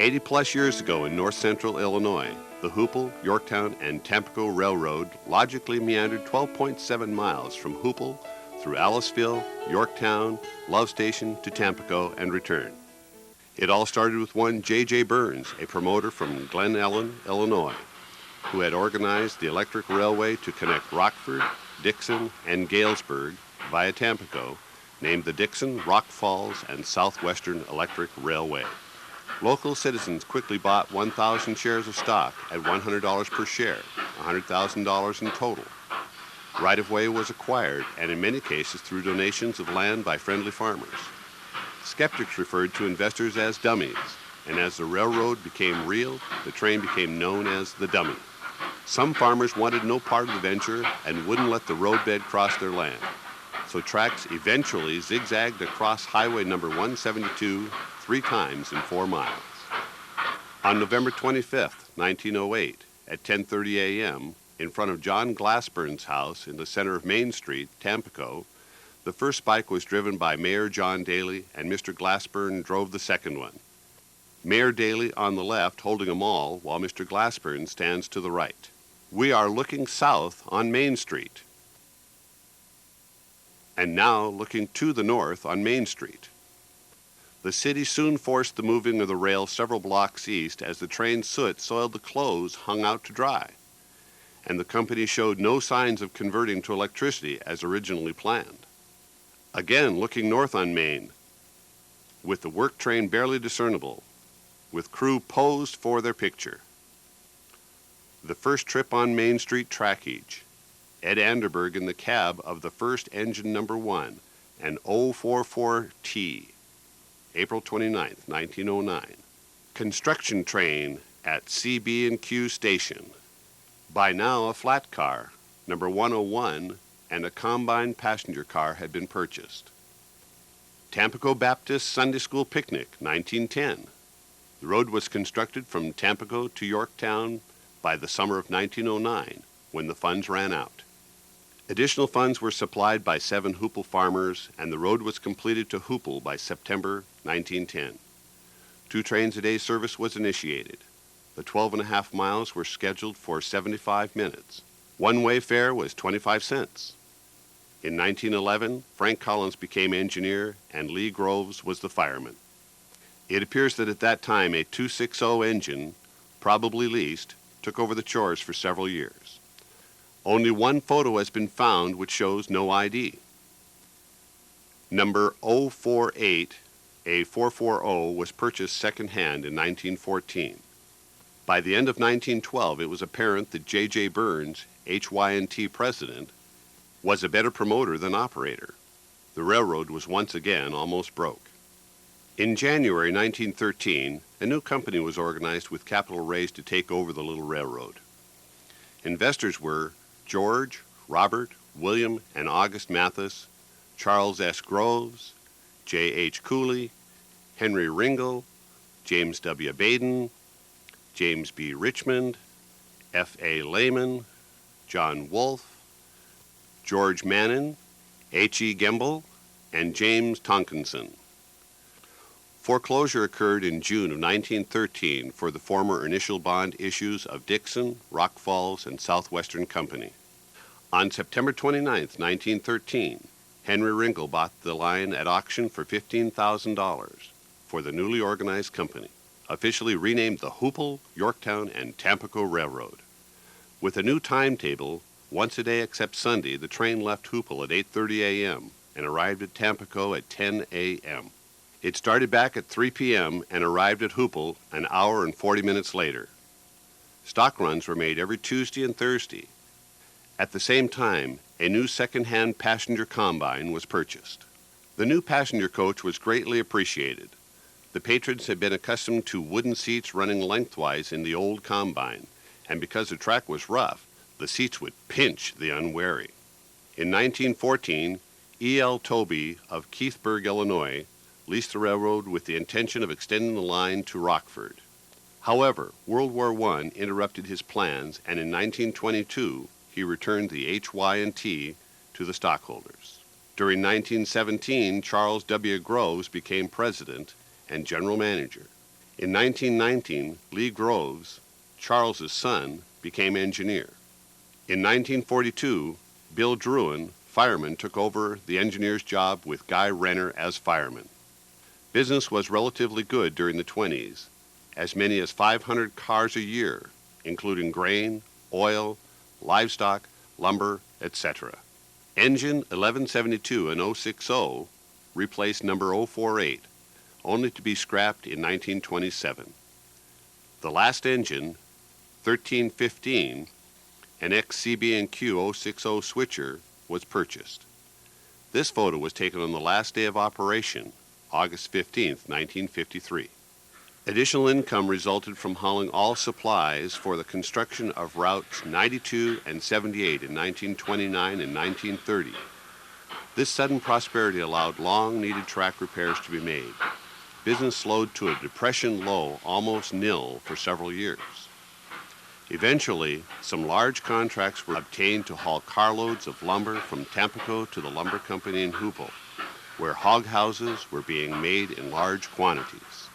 80-plus years ago in north-central Illinois, the Hooppole, Yorktown, and Tampico Railroad logically meandered 12.7 miles from Hooppole through Aliceville, Yorktown, Love Station to Tampico and return. It all started with one J.J. Burns, a promoter from Glen Ellen, Illinois, who had organized the electric railway to connect Rockford, Dixon, and Galesburg via Tampico, named the Dixon, Rock Falls, and Southwestern Electric Railway. Local citizens quickly bought 1,000 shares of stock at $100 per share, $100,000 in total. Right-of-way was acquired, and in many cases through donations of land by friendly farmers. Skeptics referred to investors as dummies, and as the railroad became real, the train became known as the Dummy. Some farmers wanted no part of the venture and wouldn't let the roadbed cross their land, so tracks eventually zigzagged across Highway number 172 3 times in 4 miles. On November 25, 1908, at 10:30 a.m., in front of John Glassburn's house in the center of Main Street, Tampico, the first spike was driven by Mayor John Daly, and Mr. Glassburn drove the second one. Mayor Daly on the left holding a maul, while Mr. Glassburn stands to the right. We are looking south on Main Street, and now looking to the north on Main Street. The city soon forced the moving of the rail several blocks east as the train soot soiled the clothes hung out to dry, and the company showed no signs of converting to electricity as originally planned. Again, looking north on Main, with the work train barely discernible, with crew posed for their picture. The first trip on Main Street trackage, Ed Anderberg in the cab of the first engine number 1, an 044T, April 29, 1909. Construction train at CB&Q station. By now a flat car, number 101, and a combine passenger car had been purchased. Tampico Baptist Sunday School Picnic, 1910. The road was constructed from Tampico to Yorktown by the summer of 1909, when the funds ran out. Additional funds were supplied by 7 Hooppole farmers, and the road was completed to Hooppole by September 1910. 2 trains a day service was initiated. The 12.5 miles were scheduled for 75 minutes. One-way fare was 25 cents. In 1911, Frank Collins became engineer, and Lee Groves was the fireman. It appears that at that time a 260 engine, probably leased, took over the chores for several years. Only one photo has been found which shows no ID. Number 048, a 440, was purchased second-hand in 1914. By the end of 1912, it was apparent that J.J. Burns, HY&T president, was a better promoter than operator. The railroad was once again almost broke. In January 1913, a new company was organized with capital raised to take over the little railroad. Investors were George, Robert, William, and August Mathis, Charles S. Groves, J. H. Cooley, Henry Ringel, James W. Baden, James B. Richmond, F. A. Lehman, John Wolfe, George Mannon, H. E. Gemble, and James Tonkinson. Foreclosure occurred in June of 1913 for the former initial bond issues of Dixon, Rock Falls, and Southwestern Company. On September 29, 1913, Henry Ringel bought the line at auction for $15,000 for the newly organized company, officially renamed the Hooppole, Yorktown, and Tampico Railroad. With a new timetable, once a day except Sunday, the train left Hooppole at 8:30 a.m. and arrived at Tampico at 10 a.m. It started back at 3 p.m. and arrived at Hooppole an hour and 40 minutes later. Stock runs were made every Tuesday and Thursday. At the same time, a new second-hand passenger combine was purchased. The new passenger coach was greatly appreciated. The patrons had been accustomed to wooden seats running lengthwise in the old combine, and because the track was rough, the seats would pinch the unwary. In 1914, E.L. Tobey of Keithburg, Illinois, leased the railroad with the intention of extending the line to Rockford. However, World War I interrupted his plans, and in 1922, he returned the HY&T to the stockholders. During 1917, Charles W. Groves became president and general manager. In 1919, Lee Groves, Charles's son, became engineer. In 1942, Bill Druin, fireman, took over the engineer's job with Guy Renner as fireman. Business was relatively good during the 20s, as many as 500 cars a year, including grain, oil, livestock, lumber, etc. Engine 1172 and 060 replaced number 048, only to be scrapped in 1927. The last engine, 1315, an ex-CB&Q 060 switcher, was purchased. This photo was taken on the last day of operation, August 15, 1953. Additional income resulted from hauling all supplies for the construction of routes 92 and 78 in 1929 and 1930. This sudden prosperity allowed long-needed track repairs to be made. Business slowed to a depression low, almost nil, for several years. Eventually, some large contracts were obtained to haul carloads of lumber from Tampico to the lumber company in Hooppole, where hog houses were being made in large quantities.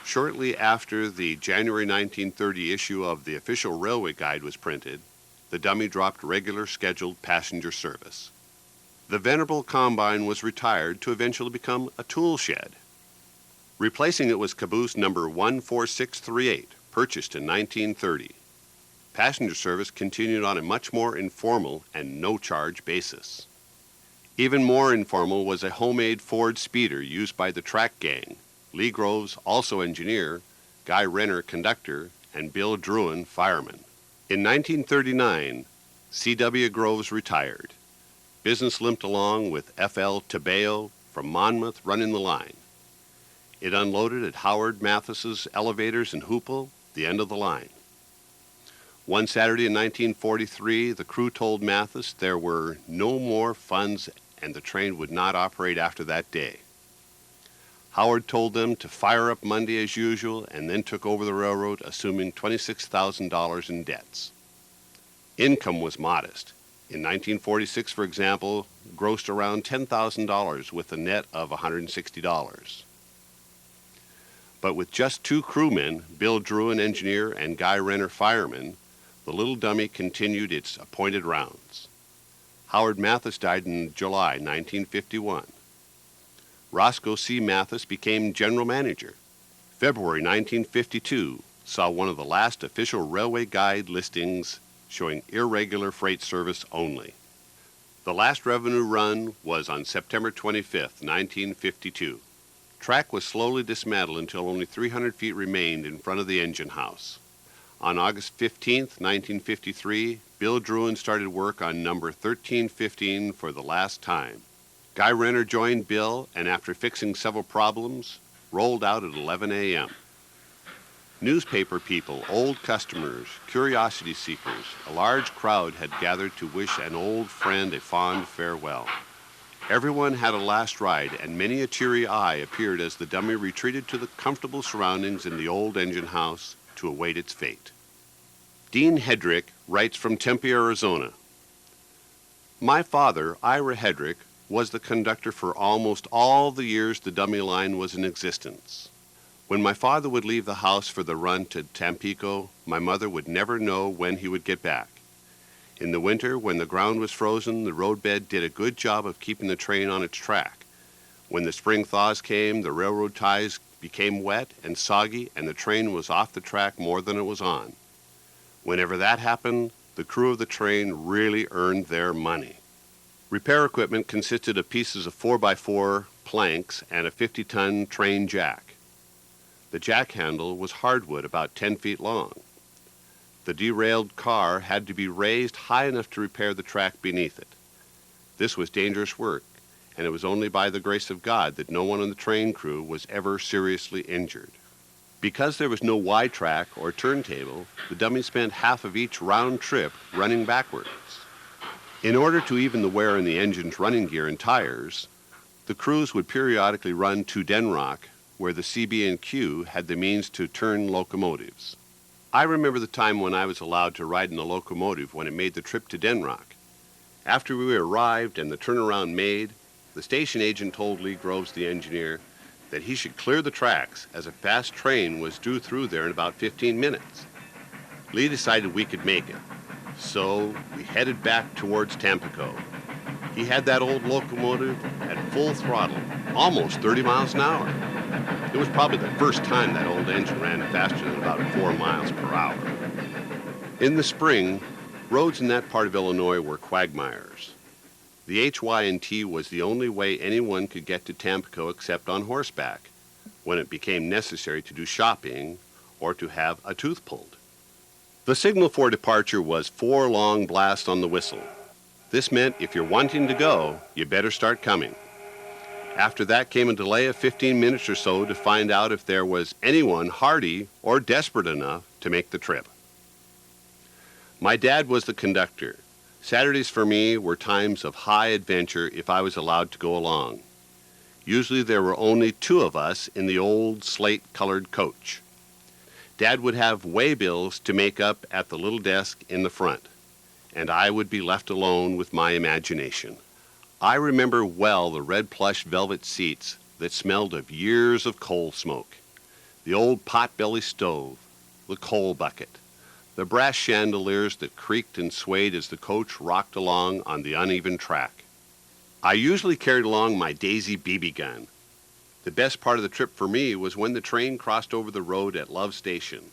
Shortly after the January 1930 issue of the Official Railway Guide was printed, the Dummy dropped regular scheduled passenger service. The venerable combine was retired to eventually become a tool shed. Replacing it was caboose number 14638, purchased in 1930. Passenger service continued on a much more informal and no-charge basis. Even more informal was a homemade Ford speeder used by the track gang, Lee Groves, also engineer, Guy Renner, conductor, and Bill Druin, fireman. In 1939, C.W. Groves retired. Business limped along with F.L. Tabeo from Monmouth running the line. It unloaded at Howard Mathis's elevators in Hooppole, the end of the line. One Saturday in 1943, the crew told Mathis there were no more funds and the train would not operate after that day. Howard told them to fire up Monday as usual and then took over the railroad, assuming $26,000 in debts. Income was modest. In 1946, for example, grossed around $10,000 with a net of $160. But with just two crewmen, Bill Druin, engineer, and Guy Renner, fireman, the little Dummy continued its appointed rounds. Howard Mathis died in July 1951. Roscoe C. Mathis became general manager. February 1952 saw one of the last official railway guide listings showing irregular freight service only. The last revenue run was on September 25, 1952. Track was slowly dismantled until only 300 feet remained in front of the engine house. On August 15, 1953, Bill Druin started work on number 1315 for the last time. Guy Renner joined Bill and after fixing several problems, rolled out at 11 a.m. Newspaper people, old customers, curiosity seekers, a large crowd had gathered to wish an old friend a fond farewell. Everyone had a last ride, and many a teary eye appeared as the Dummy retreated to the comfortable surroundings in the old engine house to await its fate. Dean Hedrick writes from Tempe, Arizona. My father, Ira Hedrick, was the conductor for almost all the years the Dummy line was in existence. When my father would leave the house for the run to Tampico, my mother would never know when he would get back. In the winter, when the ground was frozen, the roadbed did a good job of keeping the train on its track. When the spring thaws came, the railroad ties became wet and soggy, and the train was off the track more than it was on. Whenever that happened, the crew of the train really earned their money. Repair equipment consisted of pieces of 4x4 planks and a 50-ton train jack. The jack handle was hardwood about 10 feet long. The derailed car had to be raised high enough to repair the track beneath it. This was dangerous work, and it was only by the grace of God that no one on the train crew was ever seriously injured. Because there was no Y track or turntable, the Dummy spent half of each round trip running backwards. In order to even the wear in the engine's running gear and tires, the crews would periodically run to Denrock, where the CB&Q had the means to turn locomotives. I remember the time when I was allowed to ride in a locomotive when it made the trip to Denrock. After we arrived and the turnaround made, the station agent told Lee Groves, the engineer, that he should clear the tracks as a fast train was due through there in about 15 minutes. Lee decided we could make it, so we headed back towards Tampico. He had that old locomotive at full throttle, almost 30 miles an hour. It was probably the first time that old engine ran faster than about 4 miles per hour. In the spring, roads in that part of Illinois were quagmires. The HY&T was the only way anyone could get to Tampico except on horseback, when it became necessary to do shopping or to have a tooth pulled. The signal for departure was 4 long blasts on the whistle. This meant if you're wanting to go, you better start coming. After that came a delay of 15 minutes or so to find out if there was anyone hardy or desperate enough to make the trip. My dad was the conductor. Saturdays for me were times of high adventure if I was allowed to go along. Usually there were only 2 of us in the old slate-colored coach. Dad would have waybills to make up at the little desk in the front, and I would be left alone with my imagination. I remember well the red plush velvet seats that smelled of years of coal smoke, the old pot-belly stove, the coal bucket, the brass chandeliers that creaked and swayed as the coach rocked along on the uneven track. I usually carried along my Daisy BB gun. The best part of the trip for me was when the train crossed over the road at Love Station.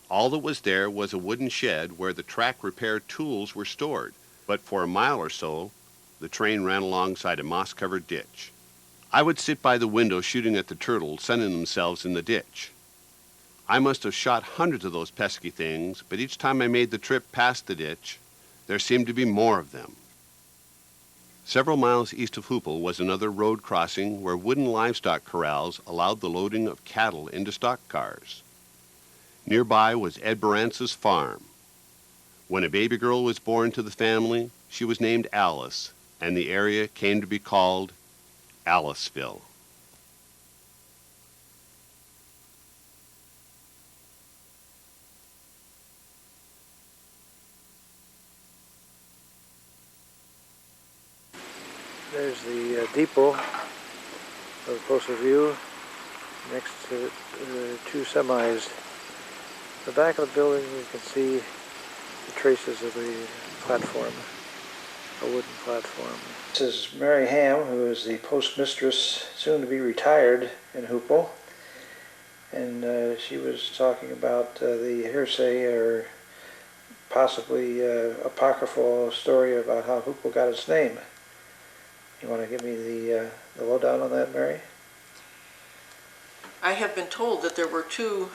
All that was there was a wooden shed where the track repair tools were stored, but for a mile or so, the train ran alongside a moss-covered ditch. I would sit by the window shooting at the turtles sunning themselves in the ditch. I must have shot hundreds of those pesky things, but each time I made the trip past the ditch, there seemed to be more of them. Several miles east of Hooppole was another road crossing where wooden livestock corrals allowed the loading of cattle into stock cars. Nearby was Ed Barance's farm. When a baby girl was born to the family, she was named Alice, and the area came to be called Aliceville. There's the depot of a closer view next to 2 semis. The back of the building you can see the traces of the platform, a wooden platform. This is Mary Ham, who is the postmistress, soon to be retired in Hooppole, and she was talking about the hearsay or possibly apocryphal story about how Hooppole got its name. You want to give me the lowdown on that, Mary? I have been told that there were 2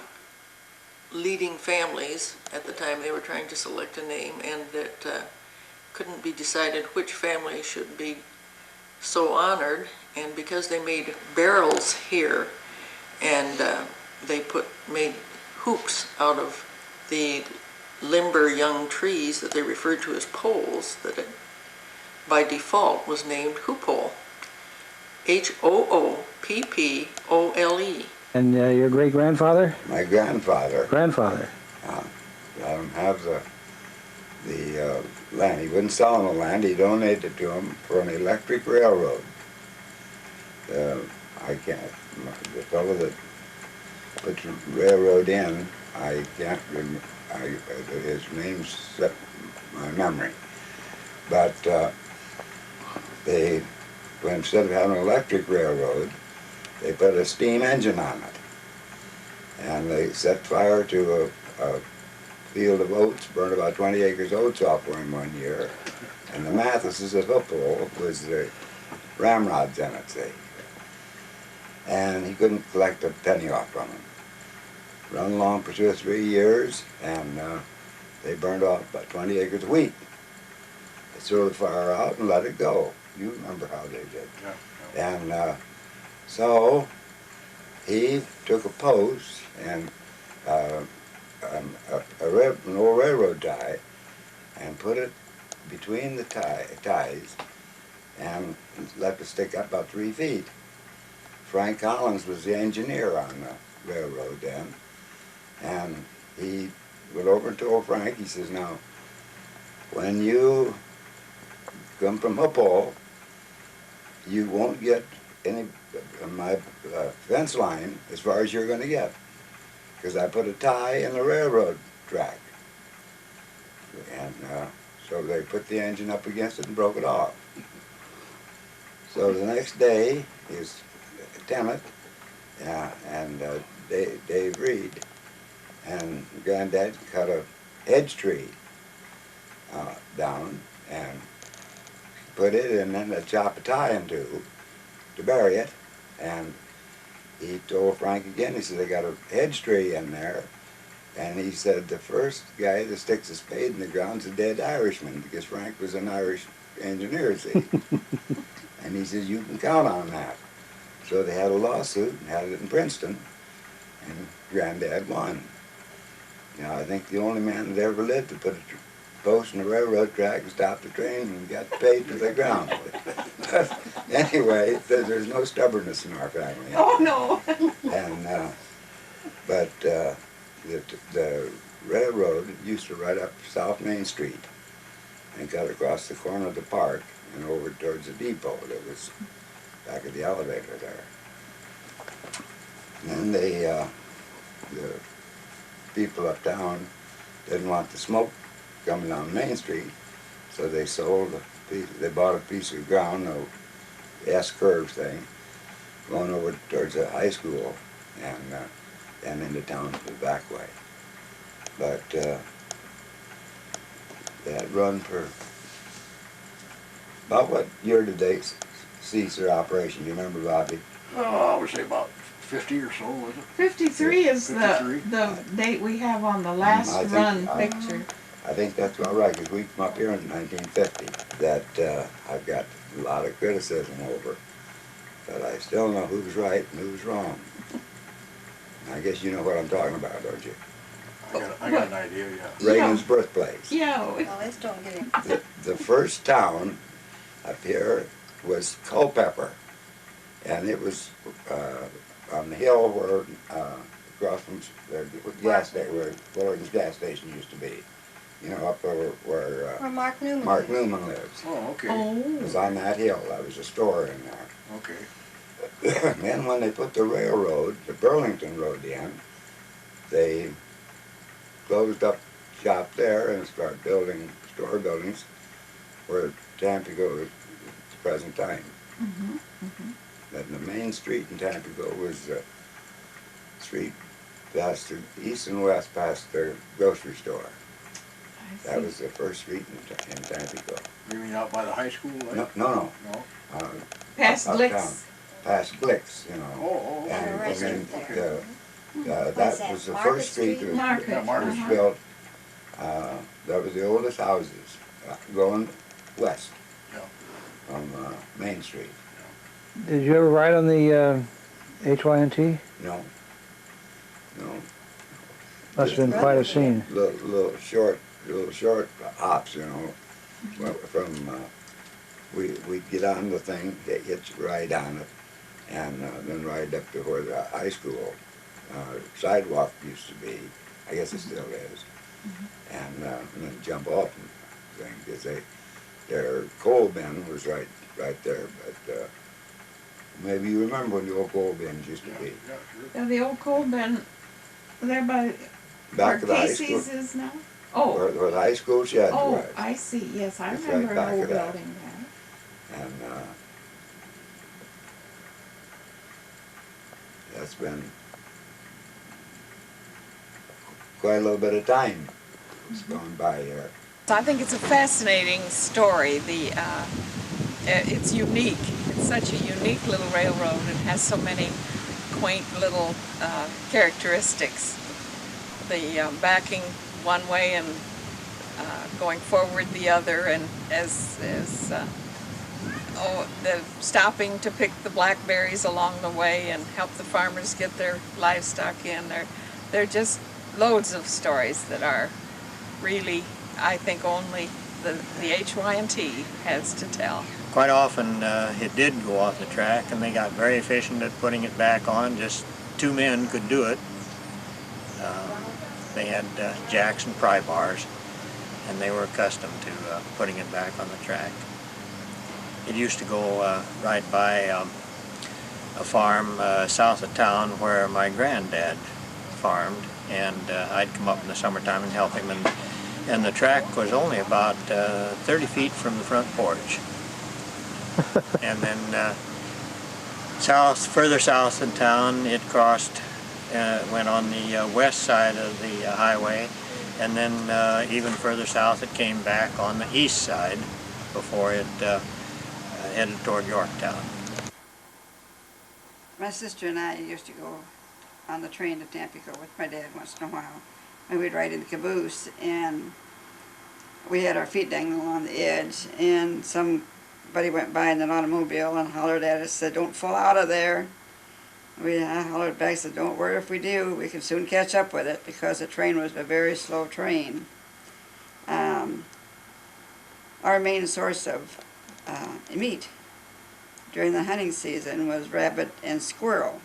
leading families at the time they were trying to select a name, and that couldn't be decided which family should be so honored. And because they made barrels here, and they made hoops out of the limber young trees that they referred to as poles, that it by default was named Hooppole. Hooppole. And your great-grandfather? My grandfather. Grandfather. Let him have the land. He wouldn't sell him the land. He donated it to him for an electric railroad. I can't, the fellow that put the railroad in, I can't remember, his name slipped my memory. But instead of having an electric railroad, they put a steam engine on it. And they set fire to a field of oats, burned about 20 acres of oats off in 1 year. And the Mathises at Hooppole was the ramrods in it, see. And he couldn't collect a penny off from them. Run along for 2 or 3 years, and they burned off about 20 acres of wheat. They threw the fire out and let it go. You remember how they did. Yeah. And so he took a post and an old railroad tie and put it between the ties and let it stick up about 3 feet. Frank Collins was the engineer on the railroad then, and he went over and told Frank, he says, now, when you come from Hooppole, you won't get my fence line as far as you're going to get, because I put a tie in the railroad track, and so they put the engine up against it and broke it off. So the next day, his tenant and Dave Reed and Granddad cut a hedge tree down and put it in, and they chop a tie in two to bury it. And he told Frank again, he said, they got a hedge tree in there. And he said, the first guy that sticks a spade in the ground's a dead Irishman, because Frank was an Irish engineer, see. And he says, you can count on that. So they had a lawsuit and had it in Princeton, and Granddad won. You know, I think the only man that ever lived to put a post in the railroad track and stop the train and got paid to the ground. Anyway, there's no stubbornness in our family. Oh, no. And, but the railroad used to ride up South Main Street and cut across the corner of the park and over towards the depot that was back at the elevator there. And then the people uptown didn't want the smoke coming down Main Street, so they sold a piece, they bought a piece of ground, a S-curve thing, going over towards the high school and into town the back way. But they had run for, about what year did they cease their operation? Do you remember, Bobby? Oh, I would say about 50 or so, was it? 53 is 53? the date we have on the last run picture. I think that's all right, because we come up here in 1950 that I've got a lot of criticism over. But I still know who's right and who's wrong. I guess you know what I'm talking about, don't you? I got an idea, yeah. Reagan's birthplace. Yeah. Well, let's don't get it. The first town up here was Culpeper, and it was on the hill where across from the gas station, where Willard's gas station used to be. You know, up over where Mark Newman Mark lives. Newman lives. Oh, okay. It Oh. was on that hill. There was a store in there. Okay. Then when they put the railroad, the Burlington Road in, they closed up shop there and started building store buildings where Tampico is at the present time. Mm-hmm. Mm-hmm. Then the main street in Tampico was the street past the east and west past the grocery store. That was the first street in Tampico. You mean out by the high school? Like? No. No? Past uptown. Glicks. Past Glicks, you know. Oh, Yeah, And right then there. that What is was the that, first street Market that Street? was Market, built. That was the oldest houses going west Yeah. from Main Street. Did you ever ride on the HYNT? No. Must have been quite a scene. Little short hops, you know. From we'd get on the thing, hitch ride on it, and then ride up to where the high school sidewalk used to be. I guess it still is. And then jump off and thing, because their coal bin was right there. But maybe you remember when the old coal bins used to be. Yeah, sure. Yeah, the old coal bin there by Back of the where high school, Casey's is now. Oh. where the high school shed Oh, was. I see. Yes, I It's right remember back an old of that. building there. And that's been quite a little bit of time that's gone by here. I think it's a fascinating story. It's unique. It's such a unique little railroad and has so many quaint little characteristics. The backing one way and going forward the other, and the stopping to pick the blackberries along the way and help the farmers get their livestock in. There are just loads of stories that are really, I think, only the HYNT has to tell. Quite often it did go off the track, and they got very efficient at putting it back on. Just two men could do it. They had jacks and pry bars, and they were accustomed to putting it back on the track. It used to go right by a farm south of town where my granddad farmed, and I'd come up in the summertime and help him, and the track was only about 30 feet from the front porch. And then further south in town, it crossed, went on the west side of the highway, and then even further south it came back on the east side before it headed toward Yorktown. My sister and I used to go on the train to Tampico with my dad once in a while. And we'd ride in the caboose, and we had our feet dangling on the edge, and somebody went by in an automobile and hollered at us, said, "Don't fall out of there." I hollered back, said, "Don't worry if we do, we can soon catch up with it," because the train was a very slow train. Our main source of meat during the hunting season was rabbit and squirrel,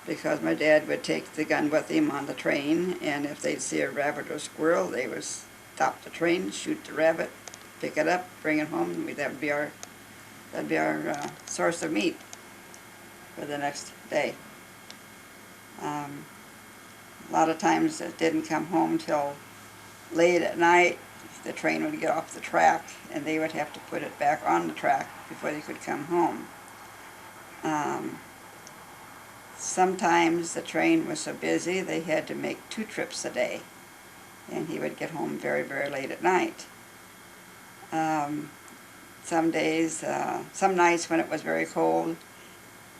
because my dad would take the gun with him on the train, and if they'd see a rabbit or squirrel, they would stop the train, shoot the rabbit, pick it up, bring it home, and that'd be our source of meat for the next day. A lot of times it didn't come home till late at night. The train would get off the track, and they would have to put it back on the track before they could come home. Sometimes the train was so busy they had to make 2 trips a day, and he would get home very, very late at night. Some nights when it was very cold,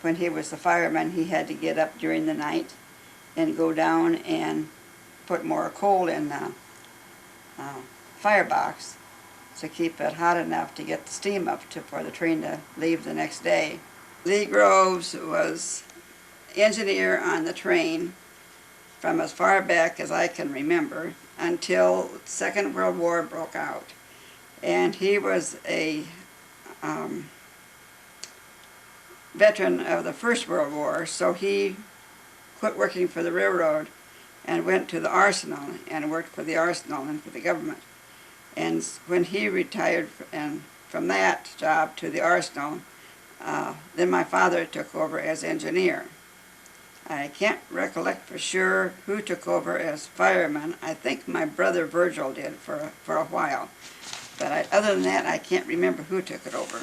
when he was the fireman, he had to get up during the night and go down and put more coal in the firebox to keep it hot enough to get the steam up for the train to leave the next day. Lee Groves was engineer on the train from as far back as I can remember until the Second World War broke out. And he was a veteran of the First World War, so he quit working for the railroad and went to the arsenal and worked for the arsenal and for the government. And when he retired from that job to the arsenal, then my father took over as engineer. I can't recollect for sure who took over as fireman. I think my brother Virgil did for a while. But other than that, I can't remember who took it over.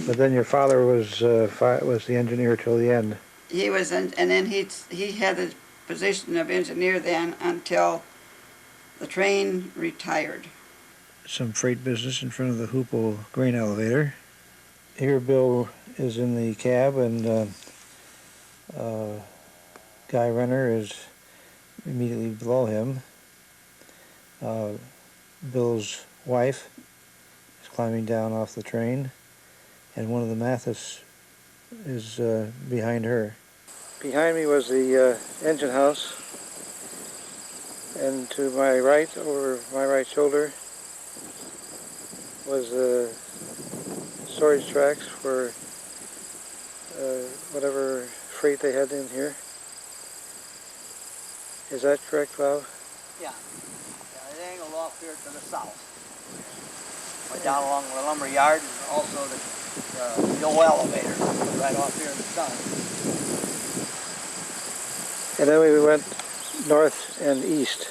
But then your father was the engineer till the end. He was, and then he had the position of engineer then until the train retired. Some freight business in front of the Hooppole grain elevator. Here Bill is in the cab, and Guy Renner is immediately below him. Bill's wife is climbing down off the train, and one of the Mathis is behind her. Behind me was the engine house, and to my right, over my right shoulder, was the storage tracks for whatever freight they had in here. Is that correct, Bob? Yeah. It angled off here to the south. Went down along the lumber yard, and also the old elevator right off here in the sun. And then we went north and east.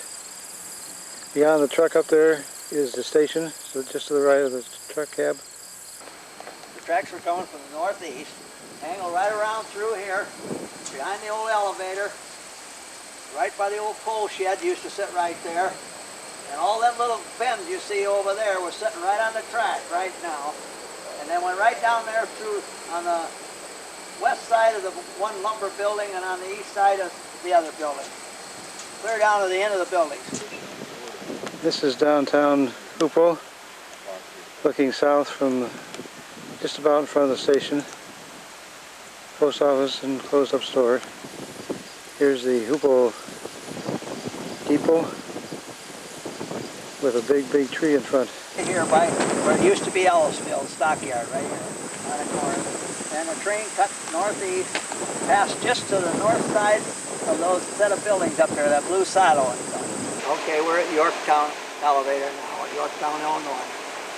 Beyond the truck up there is the station, so just to the right of the truck cab. The tracks were coming from the northeast, angled right around through here, behind the old elevator, right by the old coal shed used to sit right there. And all them little bends you see over there were sitting right on the track right now. And then went right down there through on the west side of the one lumber building and on the east side of the other building. Clear down to the end of the buildings. This is downtown Hooppole, looking south from just about in front of the station, post office and closed up store. Here's the Hooppole depot with a big tree in front. Here by where it used to be Ellisville Stockyard, right here on the corner. And the train cut northeast, passed just to the north side of those set of buildings up there, that blue silo and stuff. Okay, we're at Yorktown elevator now, at Yorktown, Illinois.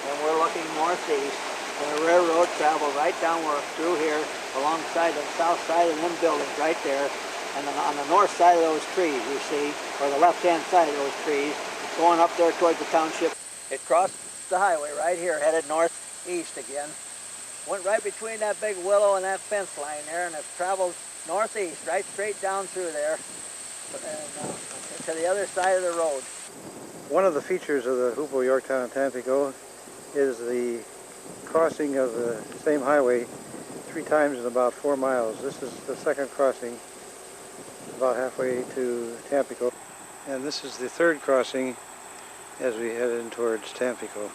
And we're looking northeast. And the railroad traveled right downward through here, alongside the south side of them buildings right there. And then on the north side of those trees, you see, or the left-hand side of those trees, going up there towards the township. It crossed the highway right here, headed northeast again. Went right between that big willow and that fence line there, and it traveled northeast, right straight down through there, and to the other side of the road. One of the features of the Hooppole, Yorktown, and Tampico is the crossing of the same highway 3 times in about 4 miles. This is the second crossing, about halfway to Tampico. And this is the third crossing as we head in towards Tampico.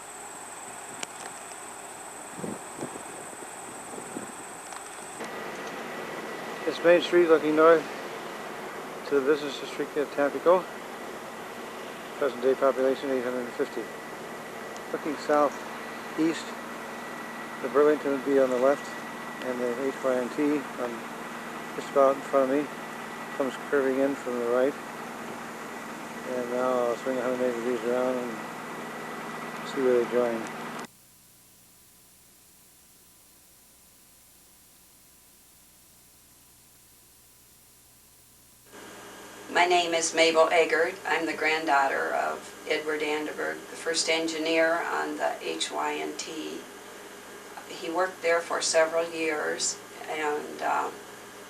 It's Main Street looking north to the business district of Tampico. Present day population 850. Looking southeast, the Burlington would be on the left, and the HYNT on just about in front of me comes curving in from the right. And now I'll swing 180 degrees around and see where they join. My name is Mabel Eggert. I'm the granddaughter of Edward Anderberg, the first engineer on the HYNT. He worked there for several years, and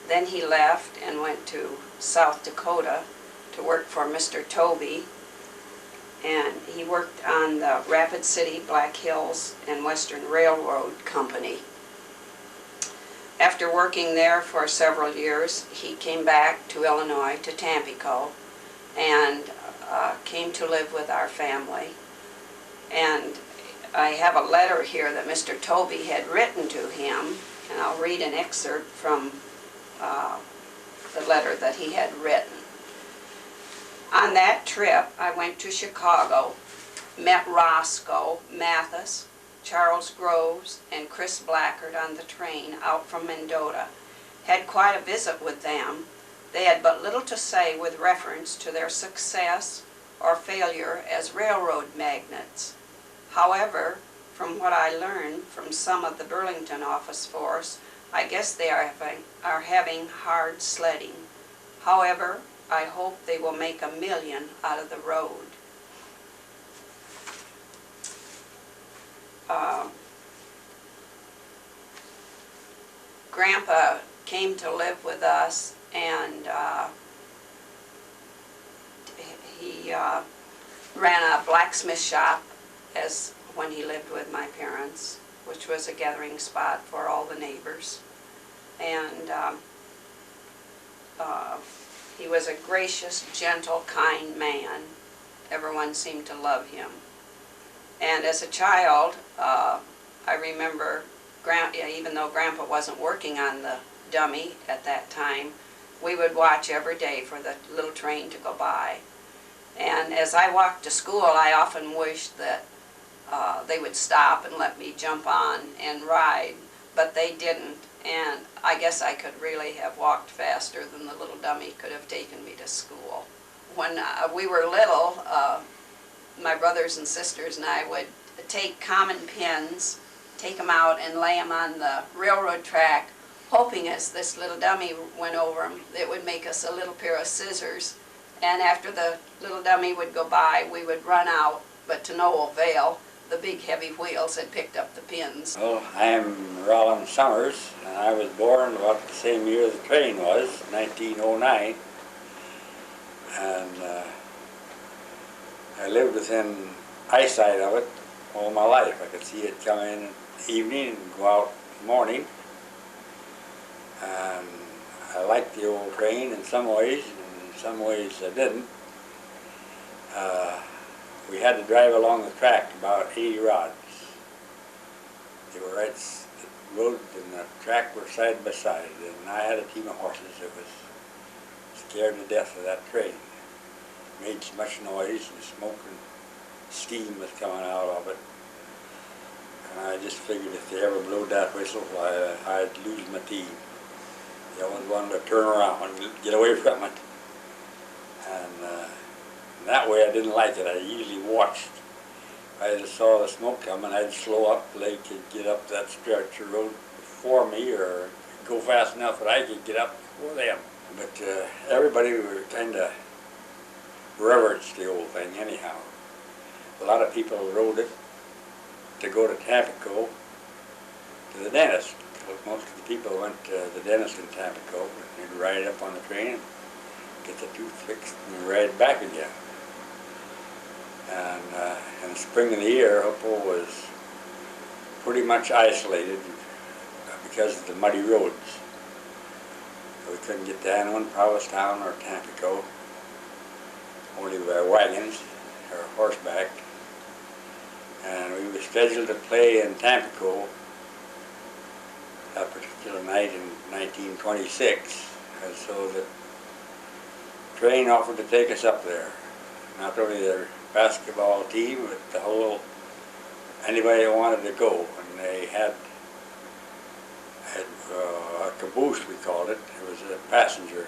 then he left and went to South Dakota to work for Mr. Toby, and he worked on the Rapid City, Black Hills, and Western Railroad Company. After working there for several years, he came back to Illinois, to Tampico, and came to live with our family. And I have a letter here that Mr. Toby had written to him, and I'll read an excerpt from the letter that he had written. On that trip, I went to Chicago, met Roscoe Mathis, Charles Groves, and Chris Blackard on the train out from Mendota. Had quite a visit with them. They had but little to say with reference to their success or failure as railroad magnates. However, from what I learned from some of the Burlington office force, I guess they are having hard sledding. However, I hope they will make $1 million out of the road. Grandpa came to live with us, and he ran a blacksmith shop as when he lived with my parents, which was a gathering spot for all the neighbors. And he was a gracious, gentle, kind man. Everyone seemed to love him. And as a child, I remember, even though Grandpa wasn't working on the dummy at that time, we would watch every day for the little train to go by. And as I walked to school, I often wished that they would stop and let me jump on and ride, but they didn't. And I guess I could really have walked faster than the little dummy could have taken me to school. When we were little, my brothers and sisters and I would take common pins, take them out and lay them on the railroad track, hoping as this little dummy went over them, it would make us a little pair of scissors. And after the little dummy would go by, we would run out, but to no avail. The big heavy wheels had picked up the pins. Well, I'm Rollin Summers, and I was born about the same year the train was, 1909. And I lived within eyesight of it all my life. I could see it come in the evening and go out in the morning. And I liked the old train in some ways, and in some ways I didn't. We had to drive along the track about 80 rods. They were right, the road and the track were side by side, and I had a team of horses that was scared to death of that train. It made so much noise, and smoke and steam was coming out of it. And I just figured if they ever blew that whistle, I'd lose my team. They always wanted to turn around and get away from it. And that way I didn't like it. I usually watched I just saw the smoke coming, I'd slow up till they could get up that stretch of road before me, or go fast enough that I could get up before them. But everybody were kind of reverenced the old thing anyhow. A lot of people rode it to go to Tampico to the dentist. Most of the people went to the dentist in Tampico. They'd ride up on the train, get the tooth fixed, and ride back again. And in the spring of the year, Hooppole was pretty much isolated because of the muddy roads. We couldn't get to anyone, Provincetown or Tampico, only by wagons or horseback. And we were scheduled to play in Tampico that particular night in 1926, and so the train offered to take us up there. Not only their basketball team, but the whole, anybody that wanted to go. And they had a caboose, we called it. It was a passenger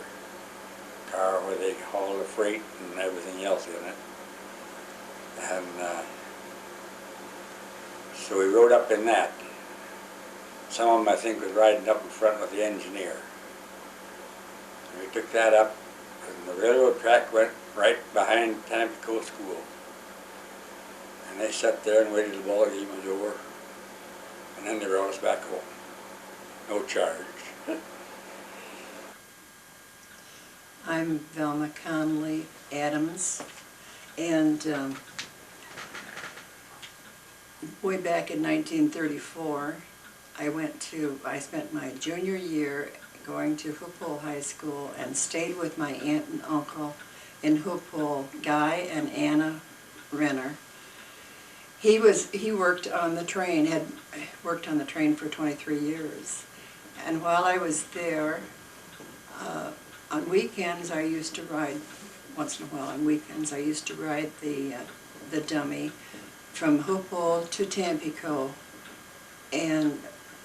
car where they hauled the freight and everything else in it. And so we rode up in that. Some of them, I think, was riding up in front with the engineer. And we took that up, and the railroad track went right behind Tampico School. And they sat there and waited till the ball game was over. And then they brought us back home. No charge. I'm Velma Conley Adams, and way back in 1934, I spent my junior year going to Hooppole High School and stayed with my aunt and uncle in Hooppole, Guy and Anna Renner. He worked on the train, had worked on the train for 23 years. And while I was there, on weekends I used to ride, once in a while on weekends, I used to ride the dummy from Hooppole to Tampico. And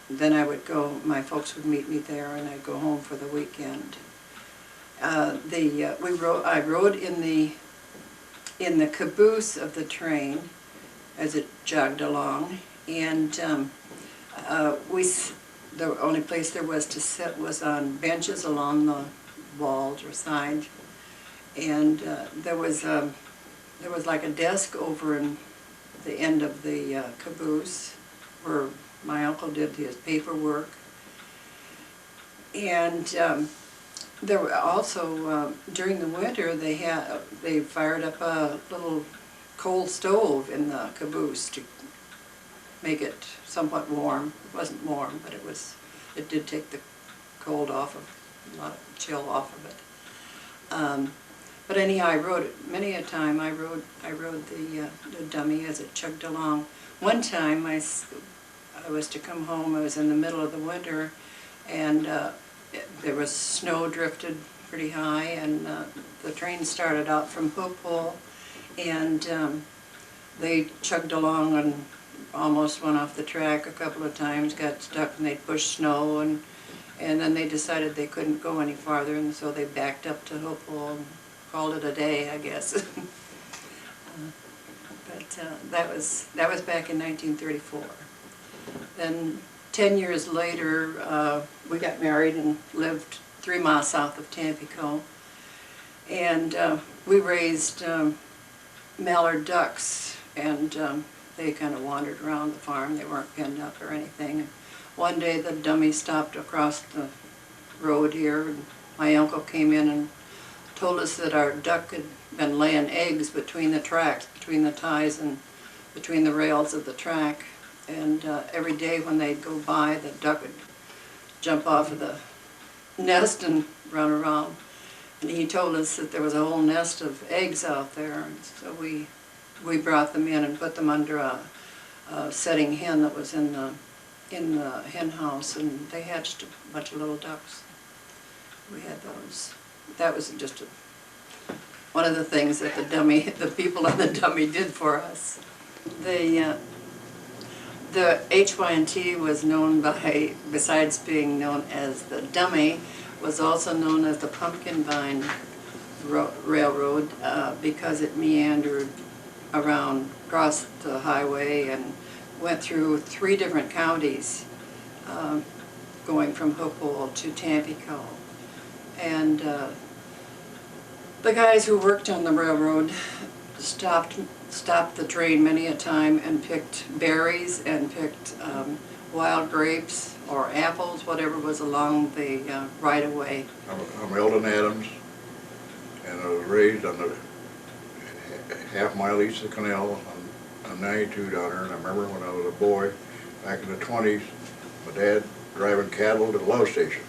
then I would go, my folks would meet me there, and I'd go home for the weekend. I rode in the caboose of the train as it jogged along, and the only place there was to sit was on benches along the walls or side, and there was like a desk over in the end of the caboose where my uncle did his paperwork. And there were also, during the winter, they fired up a little coal stove in the caboose to make it somewhat warm. It wasn't warm, but it did take the cold off of, a lot of chill off of it. But anyhow, I rode it many a time. I rode the dummy as it chugged along. One time I was to come home. I was in the middle of the winter, and there was snow drifted pretty high, and the train started out from Hooppole, and they chugged along and almost went off the track a couple of times, got stuck, and they pushed snow, and then they decided they couldn't go any farther, and so they backed up to Hooppole and called it a day, I guess. But that was back in 1934. Then 10 years later, we got married and lived 3 miles south of Tampico, and we raised mallard ducks, and they kind of wandered around the farm. They weren't penned up or anything. And one day the dummy stopped across the road here, and my uncle came in and told us that our duck had been laying eggs between the tracks, between the ties and between the rails of the track. And every day when they'd go by, the duck would jump off of the nest and run around. And he told us that there was a whole nest of eggs out there, and so we brought them in and put them under a setting hen that was in the hen house, and they hatched a bunch of little ducks. We had those. That was just one of the things that the people on the dummy did for us. The HY&T was known by, besides being known as the dummy, was also known as the Pumpkin Vine Railroad because it meandered around, across the highway, and went through 3 different counties, going from Hooppole to Tampico. And the guys who worked on the railroad stopped the train many a time and picked berries and picked wild grapes or apples, whatever was along the right-of-way. I'm Eldon Adams, and I was raised on the half-mile east of the canal on 92 down there. And I remember when I was a boy, back in the 20s, my dad driving cattle to the love station.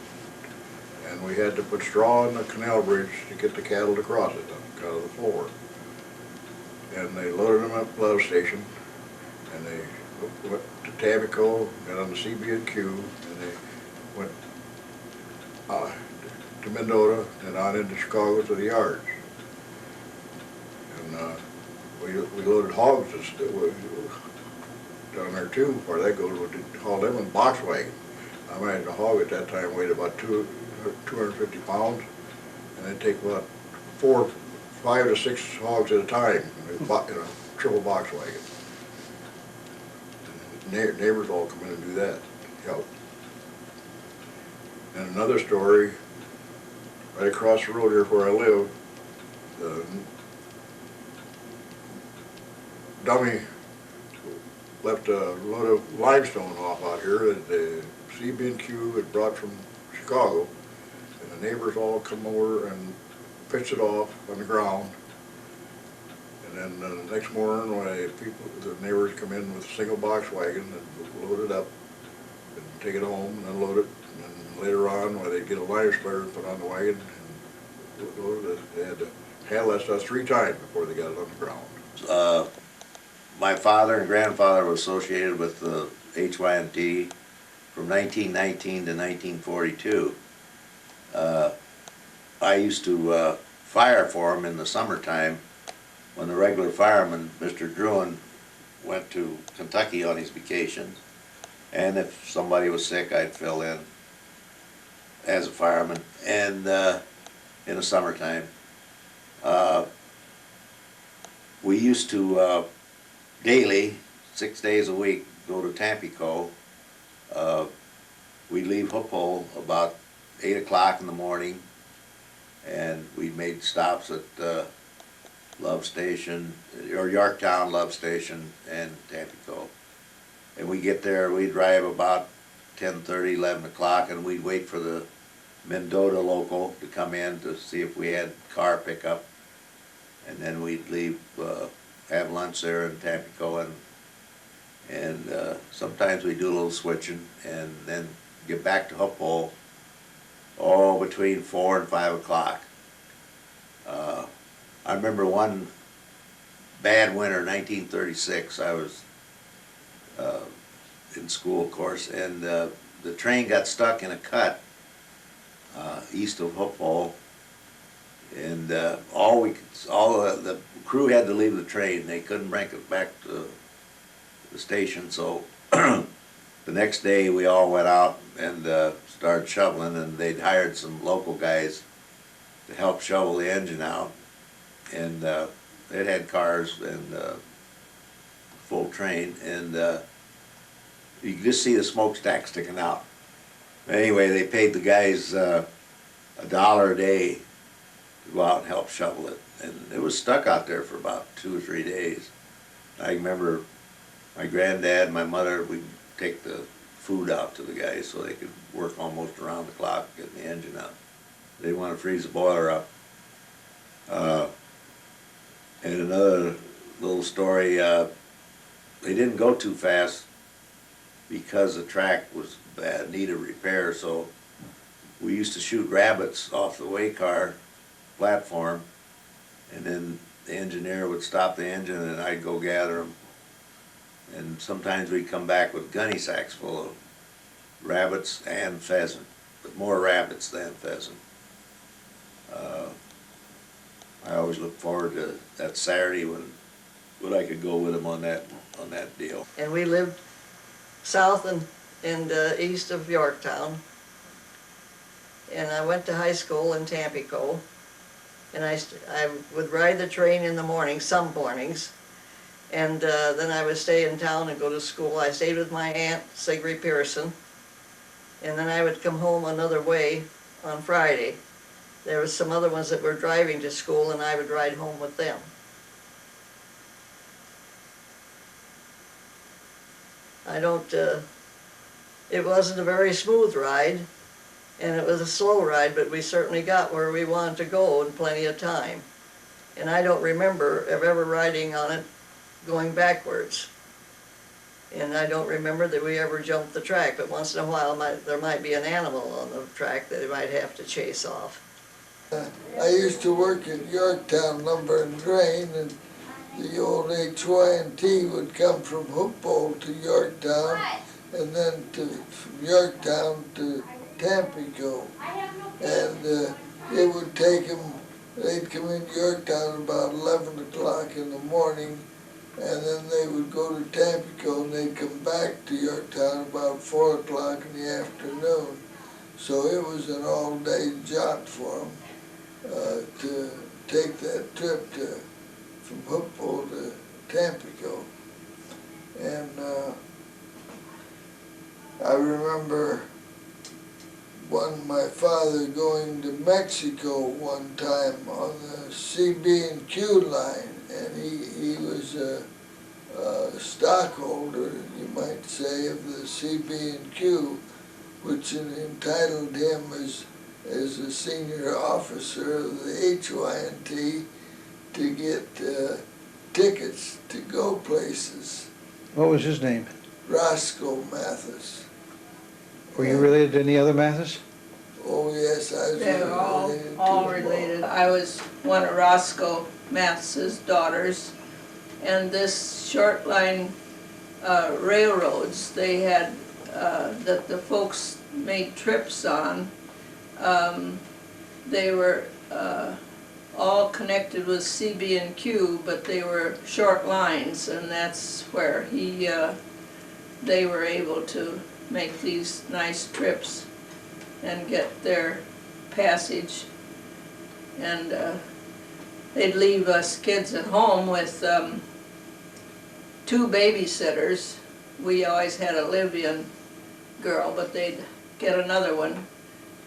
And we had to put straw on the canal bridge to get the cattle to cross it out of the floor. And they loaded them up at the love station, and they went to Tampico, got on the CB&Q, and they went to Mendota and on into Chicago to the yards. And we loaded hogs down there too. Where that goes, we hauled them in box wagon. I imagine a hog at that time weighed about 250 pounds, and they'd take about 5 to 6 hogs at a time in a triple box wagon. And neighbors all come in and do that, help. And another story, right across the road here where I live, the dummy left a load of limestone off out here that the CB&Q had brought from Chicago, and the neighbors all come over and pitched it off on the ground. And then the next morning, when the neighbors come in with a single box wagon and load it up and take it home and unload it. And then later on, when they'd get a lime splitter and put on the wagon and load it, they had to handle that stuff 3 times before they got it on the ground. My father and grandfather were associated with the HY&T from 1919 to 1942. I used to fire for them in the summertime when the regular fireman, Mr. Druin, went to Kentucky on his vacations. And if somebody was sick, I'd fill in as a fireman. And in the summertime, we used to daily, 6 days a week, go to Tampico. We'd leave Hooppole about 8 o'clock in the morning, and we made stops at Love Station, or Yorktown, Love Station, and Tampico. And we get there, we'd drive about 10:30, 11 o'clock, and we'd wait for the Mendota local to come in to see if we had car pickup. And then we'd leave, have lunch there in Tampico, and sometimes we do a little switching, and then get back to Hooppole, between 4 and 5 o'clock. I remember one bad winter, 1936, I was in school, of course, and the train got stuck in a cut east of Hooppole, and the crew had to leave the train. They couldn't bring it back to the station, so the next day we all went out and started shoveling, and they'd hired some local guys to help shovel the engine out, and they'd had cars and full train, and you could just see the smokestack sticking out. Anyway, they paid the guys $1 a day to go out and help shovel it, and it was stuck out there for about 2 or 3 days. I remember my granddad and my mother, we'd take the food out to the guys so they could work almost around the clock getting the engine out. They didn't want to freeze the boiler up. And another little story, they didn't go too fast because the track was bad, needed repair, so we used to shoot rabbits off the way car platform, and then the engineer would stop the engine and I'd go gather them. And sometimes we'd come back with gunny sacks full of rabbits and pheasant, but more rabbits than pheasant. I always look forward to that Saturday when I could go with them on that deal. And we lived south and east of Yorktown. And I went to high school in Tampico. And I would ride the train in the morning, some mornings, And then I would stay in town and go to school. I stayed with my aunt, Sigrid Pearson, and then I would come home another way on Friday. There was some other ones that were driving to school, and I would ride home with them. It wasn't a very smooth ride, and it was a slow ride, but we certainly got where we wanted to go in plenty of time. And I don't remember ever riding on it going backwards. And I don't remember that we ever jumped the track, but once in a while there might be an animal on the track that they might have to chase off. I used to work at Yorktown Lumber and Grain, and the old HY&T would come from Hooppole to Yorktown, and then from Yorktown to Tampico. And it would take them, they'd come in Yorktown about 11 o'clock in the morning, and then they would go to Tampico, and they'd come back to Yorktown about 4 o'clock in the afternoon. So it was an all-day jaunt for them to take that trip from Hooppole to Tampico. And I remember my father going to Mexico one time on the CB&Q line, and he was a stockholder, you might say, of the CB&Q, which entitled him as a senior officer of the HY&T to get tickets to go places. What was his name? Roscoe Mathis. Were you related to any other Mathis? Oh yes, I was They're all related. I was one of Roscoe Mathis's daughters, and this short line railroads they had that the folks made trips on. They were all connected with CB&Q, but they were short lines, and that's where they were able to make these nice trips and get their passage. And they'd leave us kids at home with 2 babysitters. We always had a live-in girl, but they'd get another one.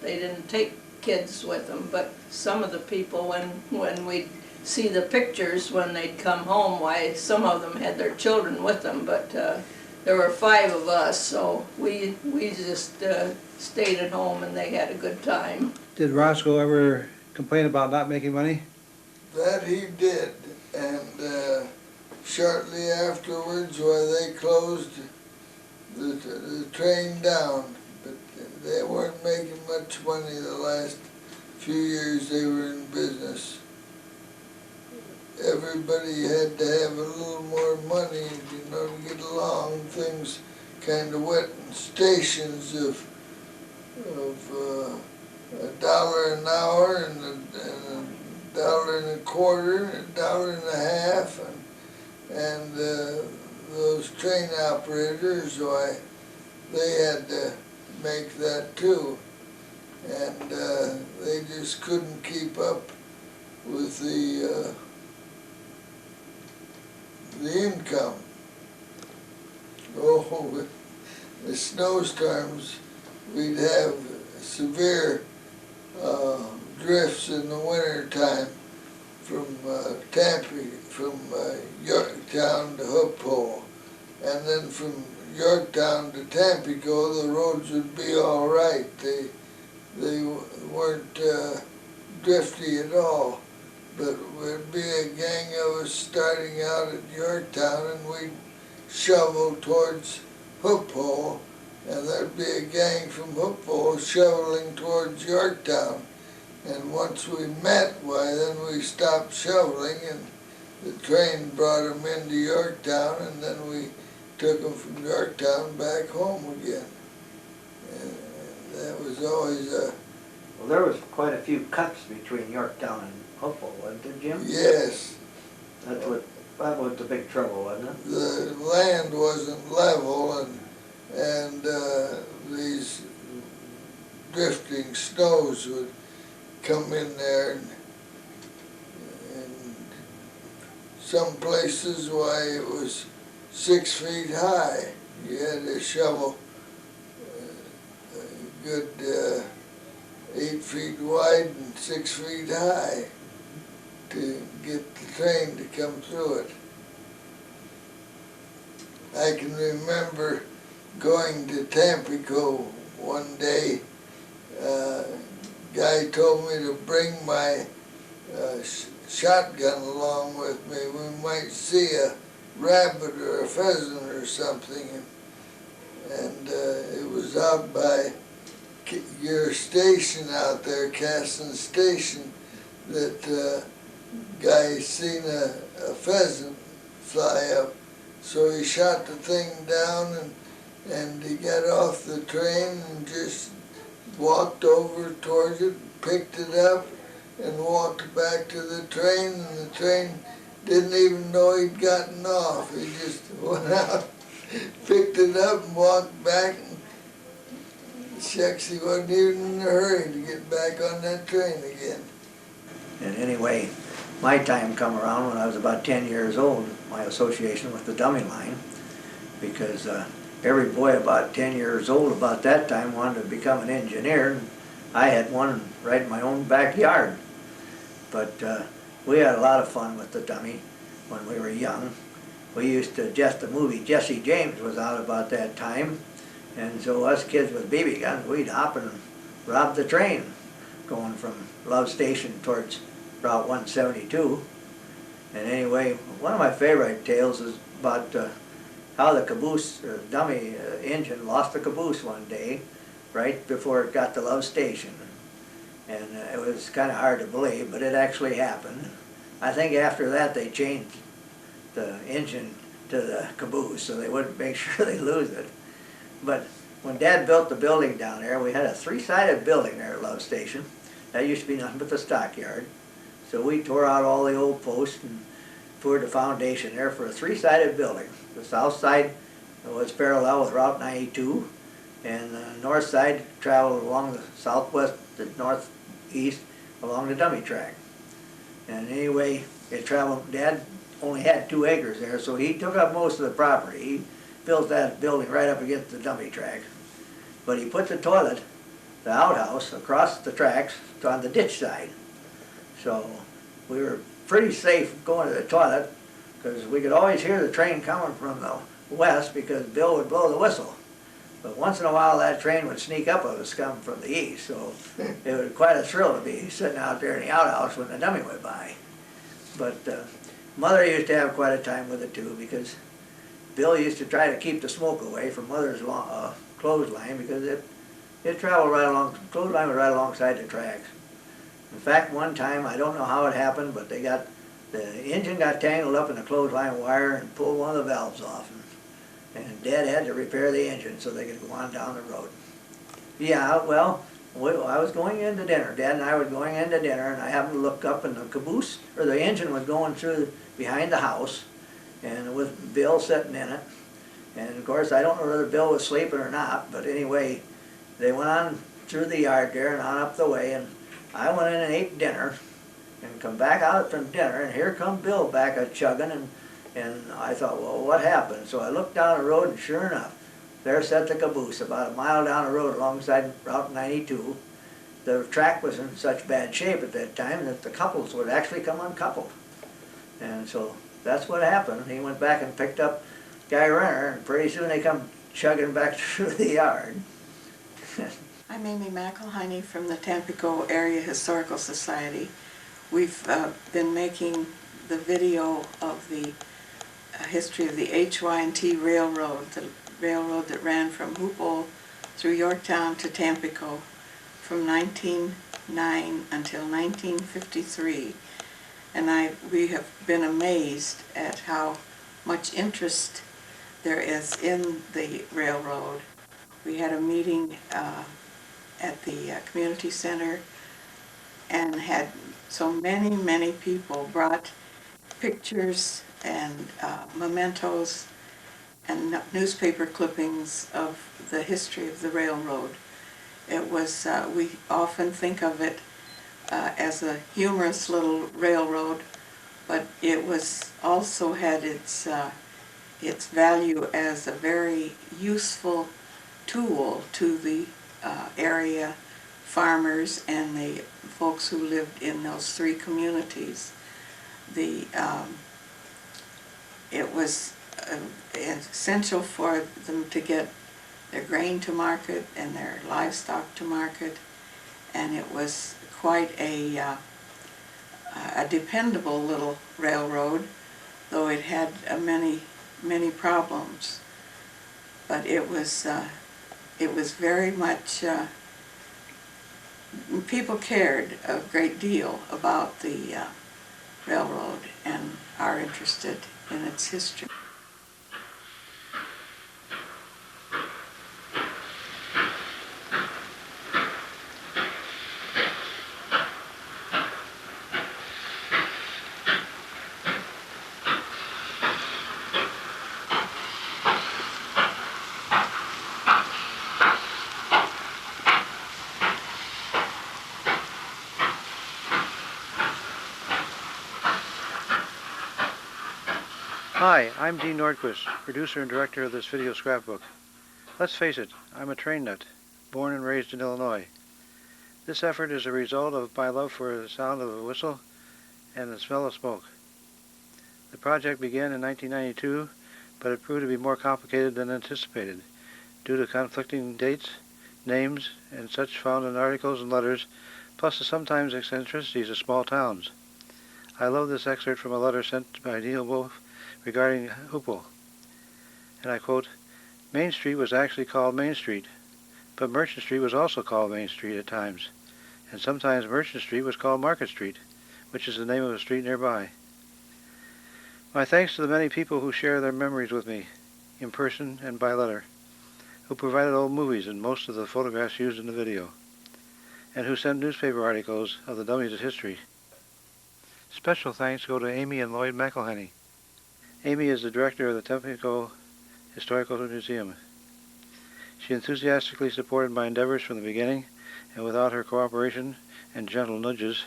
They didn't take kids with them, but some of the people, when we'd see the pictures when they'd come home, why, some of them had their children with them, but there were 5 of us, so we just stayed at home and they had a good time. Did Roscoe ever complain about not making money? That he did, and shortly afterwards, they closed the train down, but they weren't making much money the last few years they were in business. Everybody had to have a little more money, to get along. Things kind of went in stations of $1 an hour and $1.25 and $1.50, and those train operators, why, they had to make that too, and they just couldn't keep up with the income. Oh, with the snowstorms, we'd have severe drifts in the winter time from Yorktown to Hooppole, and then from Yorktown to Tampico, the roads would be all right. They weren't drifty at all. But there'd be a gang of us starting out at Yorktown, and we'd shovel towards Hooppole, and there'd be a gang from Hooppole shoveling towards Yorktown. And once we met, why, then we stopped shoveling, and the train brought them into Yorktown, and then we took them from Yorktown back home again. And that was always a... Well, there was quite a few cuts between Yorktown and Hooppole, wasn't there, Jim? Yes. That was the big trouble, wasn't it? The land wasn't level, and these drifting snows would come in there, and some places why it was 6 feet high. You had to shovel a good 8 feet wide and 6 feet high to get the train to come through it. I can remember going to Tampico one day. Guy told me to bring my shotgun along with me. We might see a rabbit or a pheasant or something. And it was out by your station out there, Casson Station, that guy seen a pheasant fly up. So he shot the thing down and he got off the train and just walked over towards it, picked it up, and walked back to the train, and the train didn't even know he'd gotten off. He just went out, picked it up, and walked back, and shucks, he wasn't even in a hurry to get back on that train again. And anyway, my time come around when I was about 10 years old, my association with the dummy line, because every boy about 10 years old about that time wanted to become an engineer, and I had one right in my own backyard. But we had a lot of fun with the dummy when we were young. We used to, just the movie Jesse James was out about that time, and so us kids with BB guns, we'd hop and rob the train going from Love Station towards Route 172. And anyway, one of my favorite tales is about how the caboose, dummy engine lost the caboose one day, right before it got to Love Station. And it was kind of hard to believe, but it actually happened. I think after that they changed the engine to the caboose so they wouldn't make sure they lose it. But when Dad built the building down there, we had a 3-sided building there at Love Station. That used to be nothing but the stockyard. So we tore out all the old posts and poured the foundation there for a 3-sided building. The south side was parallel with Route 92, and the north side traveled along the southwest, the northeast, along the dummy track. And anyway, it traveled, Dad only had 2 acres there, so he took up most of the property. He built that building right up against the dummy track. But he put the toilet, the outhouse, across the tracks on the ditch side. So we were pretty safe going to the toilet because we could always hear the train coming from the west because Bill would blow the whistle. But once in a while that train would sneak up on us coming from the east, so it was quite a thrill to be sitting out there in the outhouse when the dummy went by. But Mother used to have quite a time with it too because Bill used to try to keep the smoke away from Mother's clothesline because it traveled right along, clothesline was right alongside the tracks. In fact, one time, I don't know how it happened, but the engine got tangled up in the clothesline wire and pulled one of the valves off. And Dad had to repair the engine so they could go on down the road. Yeah, well, I was going into dinner. Dad and I were going into dinner, and I happened to look up, and the caboose, or the engine was going through behind the house, and with Bill sitting in it. And of course, I don't know whether Bill was sleeping or not, but anyway, they went on through the yard there and on up the way, and I went in and ate dinner, and come back out from dinner, and here come Bill back a-chugging, and I thought, well, what happened? So I looked down the road, and sure enough, there sat the caboose about a mile down the road alongside Route 92. The track was in such bad shape at that time that the couples would actually come uncoupled. And so that's what happened. He went back and picked up Guy Renner, and pretty soon they come chugging back through the yard. I'm Amy McElhiney from the Tampico Area Historical Society. We've been making the video of the history of the HY&T Railroad, the railroad that ran from Hooppole through Yorktown to Tampico from 1909 until 1953. And we have been amazed at how much interest there is in the railroad. We had a meeting at the community center and had so many people brought pictures and mementos and newspaper clippings of the history of the railroad. It was, we often think of it as a humorous little railroad, but it was also had its value as a very useful tool to the area farmers and the folks who lived in those three communities. It was essential for them to get their grain to market and their livestock to market, and it was quite a dependable little railroad, though it had many problems. But it was very much, people cared a great deal about the railroad and are interested in its history. Hi, I'm Dean Nordquist, producer and director of this video scrapbook. Let's face it, I'm a train nut, born and raised in Illinois. This effort is a result of my love for the sound of a whistle and the smell of smoke. The project began in 1992, but it proved to be more complicated than anticipated, due to conflicting dates, names, and such found in articles and letters, plus the sometimes eccentricities of small towns. I love this excerpt from a letter sent by Neil Wolf regarding Hooppole, and I quote, "Main Street was actually called Main Street, but Merchant Street was also called Main Street at times, and sometimes Merchant Street was called Market Street, which is the name of a street nearby. My thanks to the many people who share their memories with me, in person and by letter, who provided old movies and most of the photographs used in the video, and who sent newspaper articles of the Dummy's history. Special thanks go to Amy and Lloyd McElhenney. Amy is the director of the Tampico Historical Museum. She enthusiastically supported my endeavors from the beginning, and without her cooperation and gentle nudges,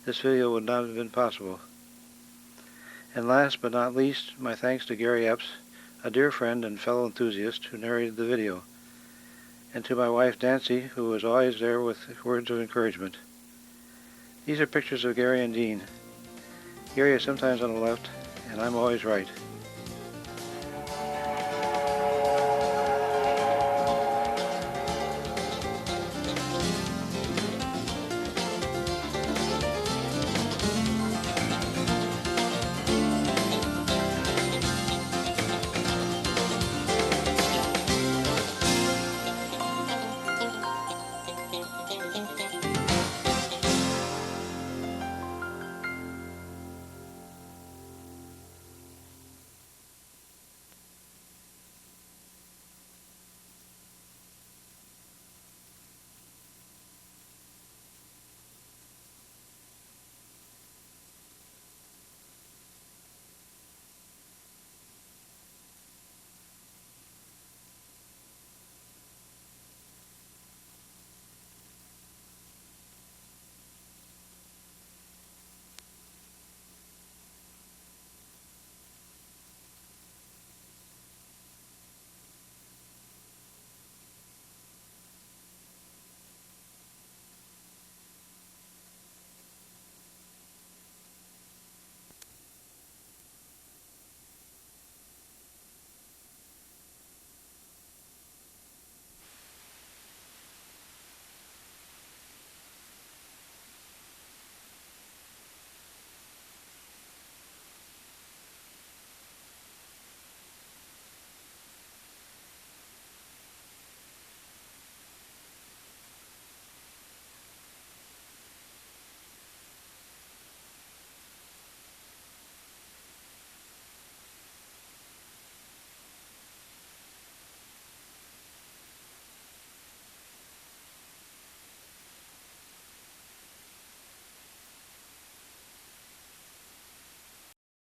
this video would not have been possible. And last but not least, my thanks to Gary Epps, a dear friend and fellow enthusiast who narrated the video, and to my wife Nancy, who was always there with words of encouragement. These are pictures of Gary and Dean. Gary is sometimes on the left, and I'm always right.